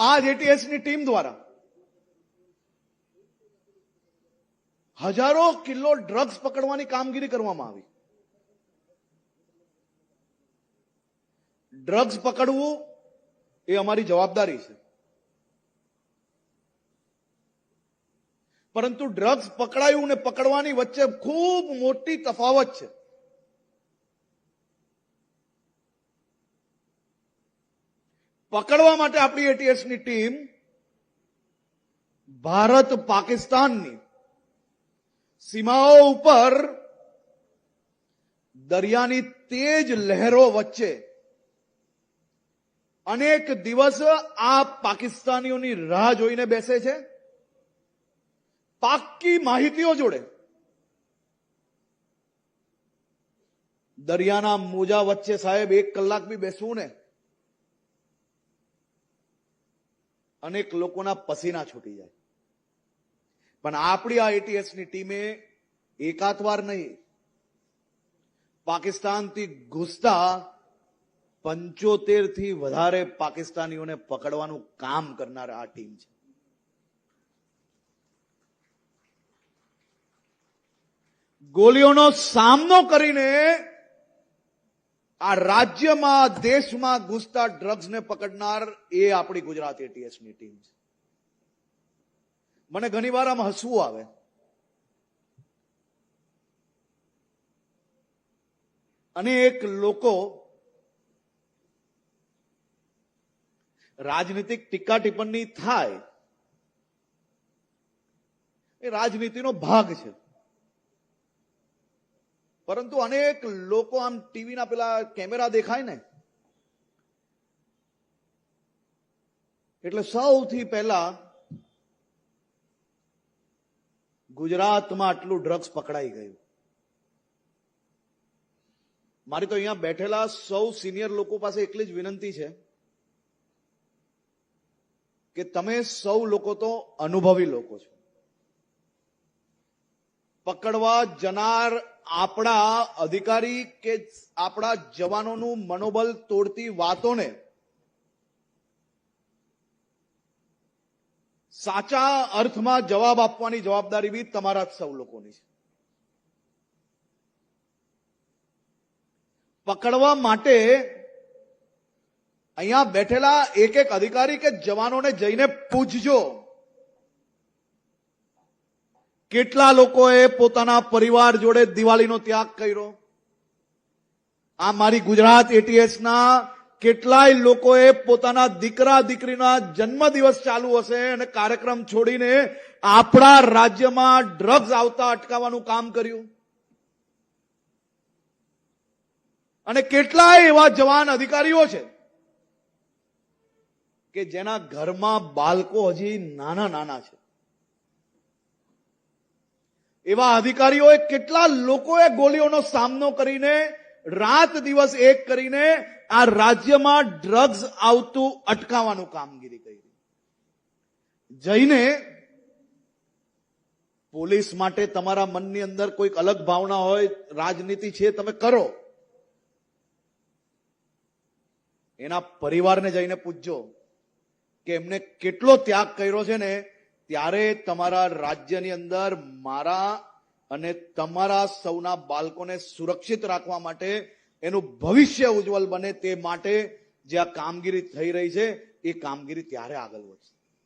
આ જ એટીએસની ટીમ દ્વારા હજારો કિલો ડ્રગ્સ પકડવાની કામગીરી કરવામાં આવી. ડ્રગ્સ પકડવું એ અમારી જવાબદારી છે, પરંતુ ડ્રગ્સ પકડાયું ને પકડવાની વચ્ચે ખૂબ મોટી તફાવત છે. પકડવા માટે આપણી એટીએસની ટીમ ભારત પાકિસ્તાનની સીમાઓ ઉપર દરિયાની તેજ લહેરો વચ્ચે અનેક દિવસ આ પાકિસ્તાનીઓની રાહ જોઈને બેસે છે. પાક્કી માહિતીઓ જોડે દરિયાના મોજા વચ્ચે સાહેબ 1 કલાક બી બેસવું ને અનેક લોકોના પસીના છૂટી જાય. પણ આપણી આ એટીએસની ટીમે એકાદ વાર નહીં, પાકિસ્તાનથી ઘૂસતા 75 થી વધારે પાકિસ્તાનીઓને પકડવાનું કામ કરનાર આ ટીમ છે. ગોલીઓનો સામનો કરીને આ રાજ્યમાં દેશમાં ઘૂસતા ડ્રગ્સને પકડનાર એ આપણી ગુજરાત એટીએસની ટીમ છે. મને ઘણી વાર આમ હસવું આવે. અનેક લોકો રાજનીતિક ટીકા ટિપ્પણી થાય એ રાજનીતિનો ભાગ છે, પરંતુ અનેક લોકો આમ ટીવીના પેલા કેમેરા દેખાય ને એટલે સૌથી પહેલા ગુજરાતમાં આટલું ડ્રગ્સ પકડાઈ ગયું. મારી તો અહીંયા બેઠેલા સૌ સિનિયર લોકો પાસે એટલી જ વિનંતી છે કે તમે સૌ લોકો તો અનુભવી લોકો છો. પકડવા જનાર આપણા અધિકારી કે આપણા જવાનોનું મનોબળ તોડતી વાતોને સાચા અર્થમાં જવાબ આપવાની જવાબદારી બી તમારા જ સૌ લોકોની છે. પકડવા માટે અહીંયા બેઠેલા એક એક અધિકારી કે જવાનોને જઈને પૂછજો કેટલા લોકોએ પોતાના પરિવાર જોડે દિવાળીનો ત્યાગ કર્યો. આ મારી ગુજરાત એટીએસના કેટલાય લોકોએ પોતાના દીકરા દીકરીના જન્મદિવસ ચાલુ હશે અને કાર્યક્રમ છોડીને આપણા રાજ્યમાં ડ્રગ્સ આવતા અટકાવવાનું કામ કર્યું. અને કેટલાય એવા જવાન અધિકારીઓ છે કે જેના ઘરમાં બાળકો હજી નાના નાના છે. એવા અધિકારીઓએ કેટલા લોકોએ ગોળીઓનો સામનો કરીને રાત દિવસ એક કરીને આ રાજ્યમાં ડ્રગ્સ આવતું અટકાવવાનું કામગીરી કરી. જઈને પોલીસ માટે તમારા મનની અંદર કોઈક અલગ ભાવના હોય, રાજનીતિ છે, તમે કરો. એના પરિવારને જઈને પૂછજો કે એમને કેટલો ત્યાગ કર્યો છે ને ત્યારે તમારા રાજ્યની અંદર મારા અને તમારા સૌના બાળકોને સુરક્ષિત રાખવા માટે, એનું ભવિષ્ય ઉજ્જવલ બને તે માટે જે આ કામગીરી થઈ રહી છે એ કામગીરી ત્યારે આગળ વધશે.